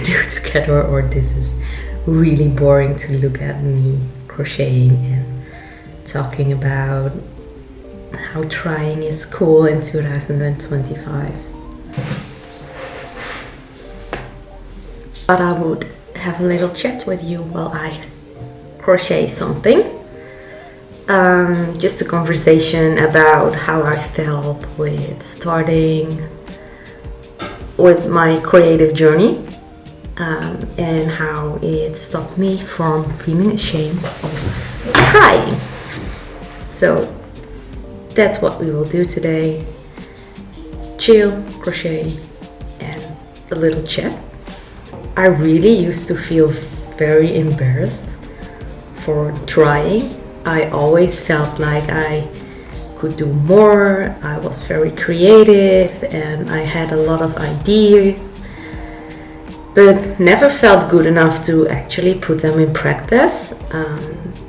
to do together, or this is really boring to look at me crocheting and talking about how trying is cool in 2025. But I would have a little chat with you while I crochet something. Just a conversation about how I felt with starting with my creative journey, and how it stopped me from feeling ashamed of trying. So that's what we will do today. Chill, crochet, and a little chat. I really used to feel very embarrassed for trying. I always felt like I could do more. I was very creative and I had a lot of ideas, but never felt good enough to actually put them in practice.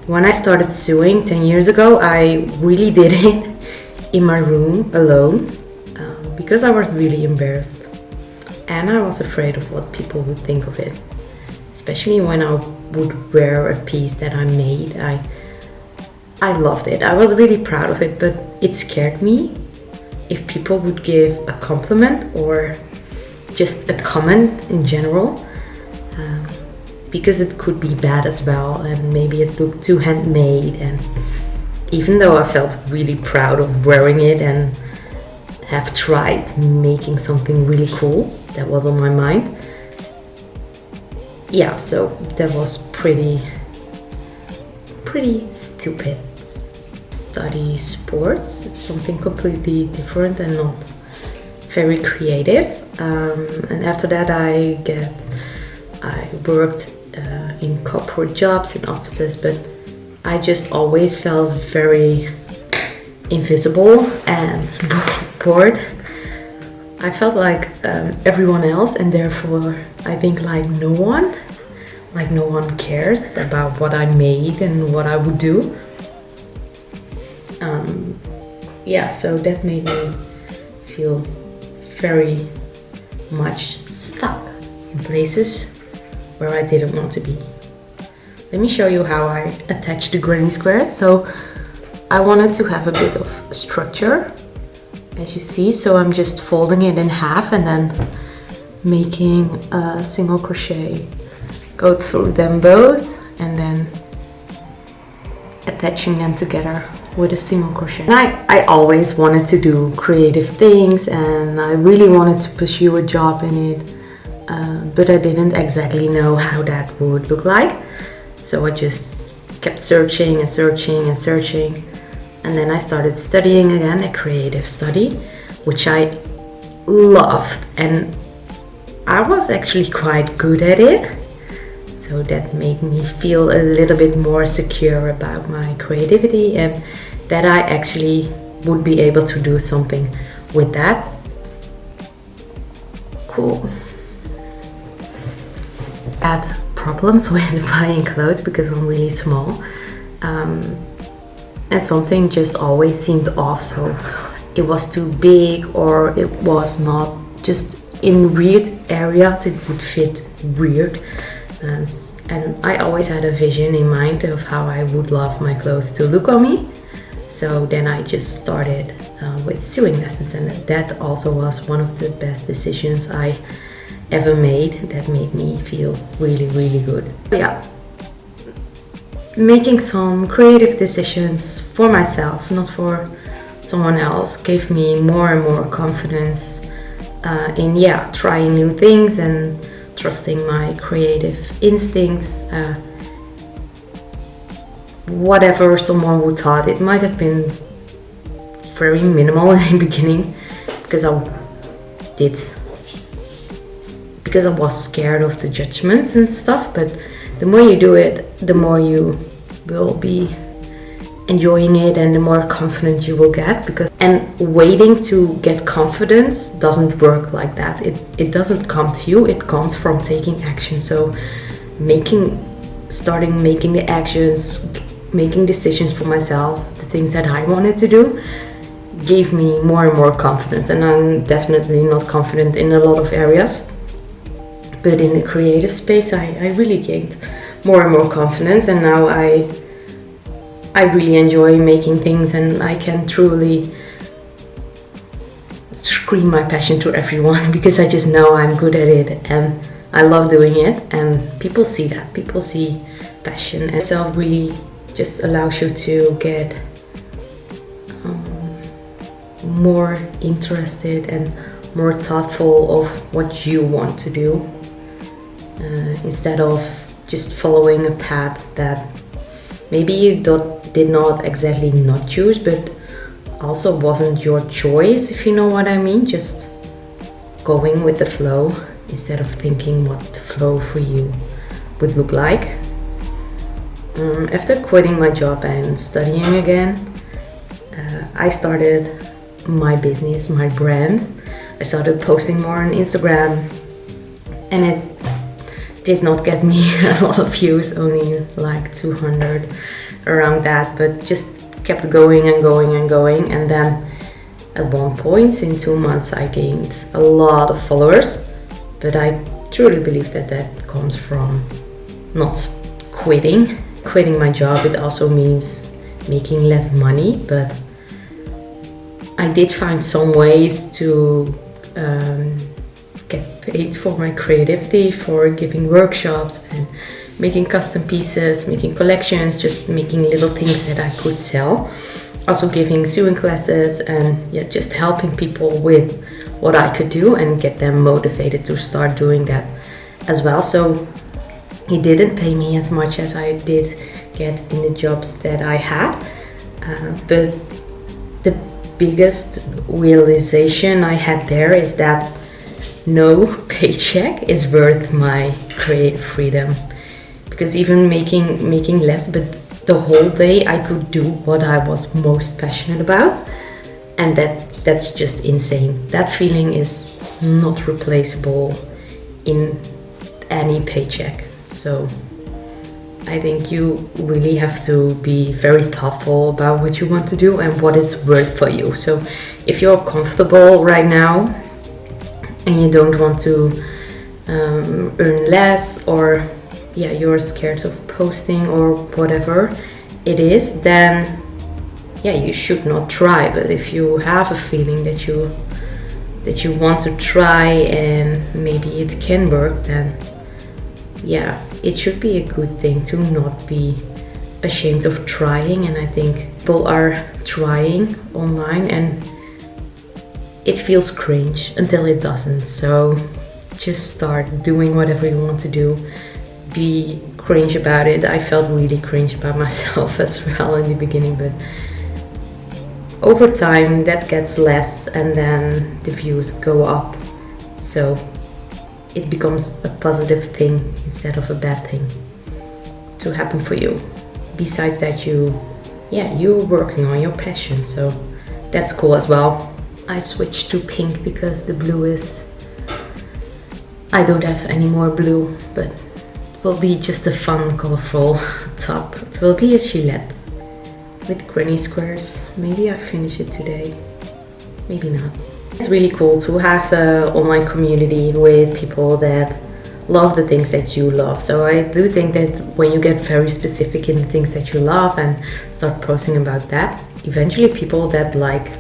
When I started sewing 10 years ago, I really did it in my room alone, because I was really embarrassed and I was afraid of what people would think of it, especially when I would wear a piece that I made. I loved it. I was really proud of it, but it scared me if people would give a compliment or just a comment in general, because it could be bad as well, and maybe it looked too handmade. And even though I felt really proud of wearing it and have tried making something really cool that was on my mind, yeah, so that was pretty stupid. Study sports, it's something completely different and not very creative. And after that I worked in corporate jobs in offices, but I just always felt very invisible and bored. I felt like everyone else, and therefore I think like no one cares about what I made and what I would do. Yeah, so that made me feel very much stuck in places where I didn't want to be. Let me show you how I attached the granny squares. So I wanted to have a bit of structure, as you see, so I'm just folding it in half and then making a single crochet, go through them both, and then attaching them together with a single crochet. And I always wanted to do creative things and I really wanted to pursue a job in it, but I didn't exactly know how that would look like. So I just kept searching and searching and searching, and then I started studying again, a creative study, which I loved, and I was actually quite good at it. So that made me feel a little bit more secure about my creativity and that I actually would be able to do something with that. Cool. I had problems with buying clothes because I'm really small, and something just always seemed off. So it was too big, or it was not, just in weird areas it would fit weird. And I always had a vision in mind of how I would love my clothes to look on me. So then I just started with sewing lessons, and that also was one of the best decisions I ever made. That made me feel really, really good. Yeah, making some creative decisions for myself, not for someone else, gave me more and more confidence in trying new things and trusting my creative instincts. Whatever someone would thought, it might have been very minimal in the beginning because I was scared of the judgments and stuff, but the more you do it, the more you will be enjoying it and the more confident you will get. And waiting to get confidence doesn't work like that. It doesn't come to you, it comes from taking action. So starting making the actions, making decisions for myself, the things that I wanted to do, gave me more and more confidence. And I'm definitely not confident in a lot of areas, But in the creative space, I really gained more and more confidence, and now I really enjoy making things, and I can truly scream my passion to everyone because I just know I'm good at it and I love doing it, and people see that. People see passion, and self really just allows you to get more interested and more thoughtful of what you want to do, instead of just following a path that maybe you did not exactly not choose, but also wasn't your choice, if you know what I mean. Just going with the flow instead of thinking what the flow for you would look like. After quitting my job and studying again, I started my business, my brand. I started posting more on Instagram, and it did not get me a lot of views, only like 200 around that, but just kept going and going and going. And then at one point in 2 months I gained a lot of followers, but I truly believe that that comes from not quitting my job. It also means making less money, but I did find some ways to get paid for my creativity, for giving workshops and making custom pieces, making collections, just making little things that I could sell. Also giving sewing classes, and just helping people with what I could do and get them motivated to start doing that as well. So he didn't pay me as much as I did get in the jobs that I had, but the biggest realization I had there is that no paycheck is worth my creative freedom. Because even making less, but the whole day I could do what I was most passionate about, and that's just insane. That feeling is not replaceable in any paycheck. So I think you really have to be very thoughtful about what you want to do and what it's worth for you. So if you're comfortable right now and you don't want to earn less, or you're scared of posting or whatever it is, then you should not try. But if you have a feeling that you want to try and maybe it can work, then it should be a good thing to not be ashamed of trying. And I think people are trying online and it feels cringe until it doesn't. So just start doing whatever you want to do. Be cringe about it. I felt really cringe about myself as well in the beginning, but over time that gets less, and then the views go up, so it becomes a positive thing instead of a bad thing to happen for you. Besides that, you're working on your passion, so that's cool as well. I switched to pink because the blue I don't have any more blue, but it will be just a fun, colorful top. It will be a Gillette with granny squares. Maybe I finish it today, maybe not. It's really cool to have the online community with people that love the things that you love. So I do think that when you get very specific in the things that you love and start posting about that, eventually people that like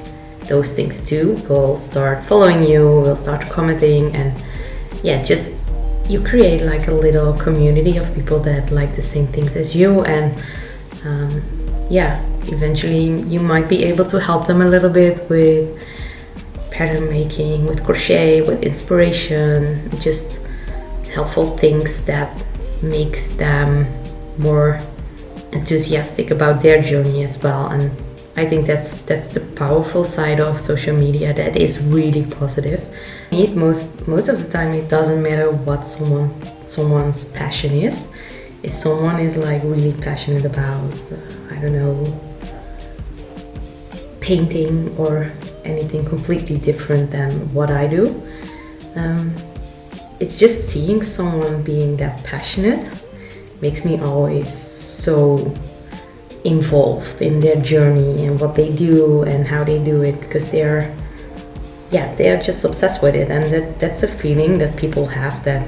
those things too will start following you, will start commenting, and just you create like a little community of people that like the same things as you, and eventually you might be able to help them a little bit with pattern making, with crochet, with inspiration, just helpful things that makes them more enthusiastic about their journey as well. And I think that's the powerful side of social media, that is really positive. Most of the time it doesn't matter what someone's passion is. If someone is like really passionate about painting or anything completely different than what I do, it's just seeing someone being that passionate makes me always so involved in their journey and what they do and how they do it, because they are just obsessed with it. And that's a feeling that people have that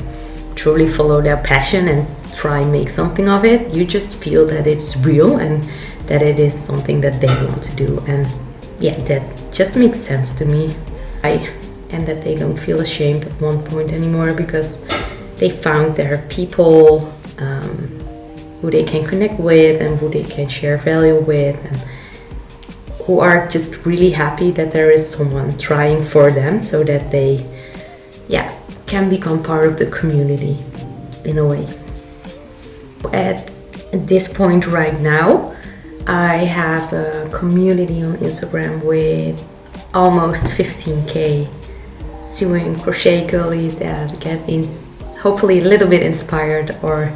truly follow their passion and try and make something of it, you just feel that it's real and that it is something that they want to do. And yeah, that just makes sense to me. And that they don't feel ashamed at one point anymore, because they found their people who they can connect with and who they can share value with, and who are just really happy that there is someone trying for them, so that they can become part of the community in a way. At this point right now, I have a community on Instagram with almost 15k sewing crochet girlies that get hopefully a little bit inspired, or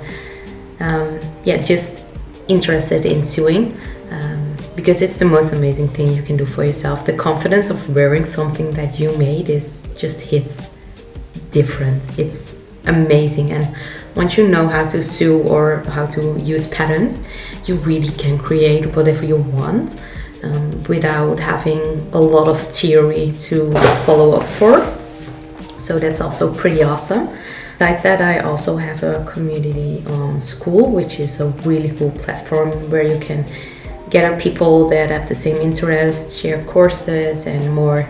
just interested in sewing, because it's the most amazing thing you can do for yourself. The confidence of wearing something that you made just hits different. It's amazing. And once you know how to sew or how to use patterns, you really can create whatever you want, without having a lot of theory to follow up for. So that's also pretty awesome. Besides that, I also have a community on Skool, which is a really cool platform where you can gather people that have the same interests, share courses and more.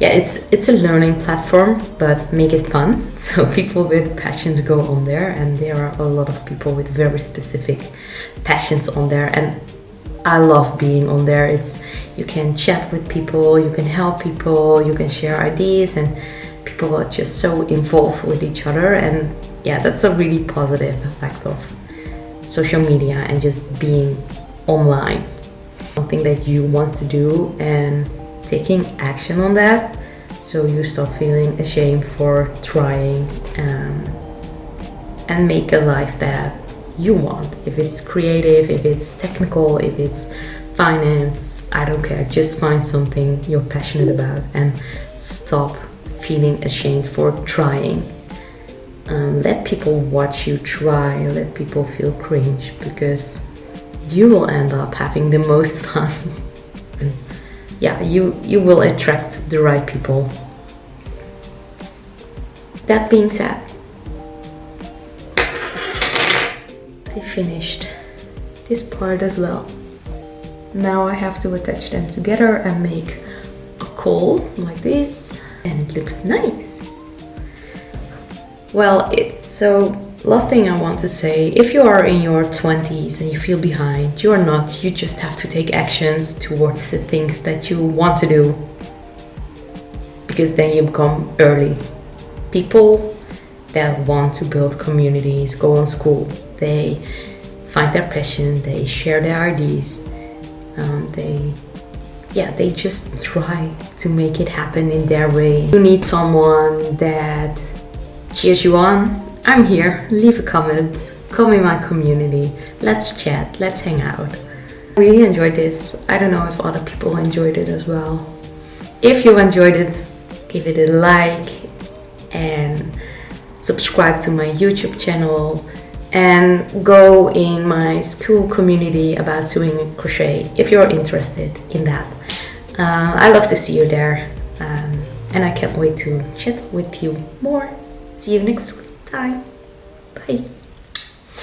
Yeah, it's a learning platform, but make it fun. So people with passions go on there, and there are a lot of people with very specific passions on there, and I love being on there. You can chat with people, you can help people, you can share ideas, and people are just so involved with each other. And yeah, that's a really positive effect of social media and just being online. Something that you want to do and taking action on that, so you stop feeling ashamed for trying, and make a life that you want. If it's creative, if it's technical, if it's finance, I don't care. Just find something you're passionate about and stop feeling ashamed for trying. Let people watch you try, let people feel cringe, because you will end up having the most fun. Yeah, you will attract the right people. That being said, I finished this part as well. Now I have to attach them together and make a caul like this, and it looks nice. Well, last thing I want to say, if you are in your 20s and you feel behind, you are not. You just have to take actions towards the things that you want to do, because then you become early. People that want to build communities go on Skool. They find their passion, they share their ideas, they just try to make it happen in their way. You need someone that cheers you on. I'm here. Leave a comment, come in my community, let's chat, let's hang out. I really enjoyed this. I don't know if other people enjoyed it as well. If you enjoyed it, give it a like and subscribe to my YouTube channel, and go in my Skool community about sewing and crochet if you're interested in that. I love to see you there, and I can't wait to chat with you more. See you next time. Bye.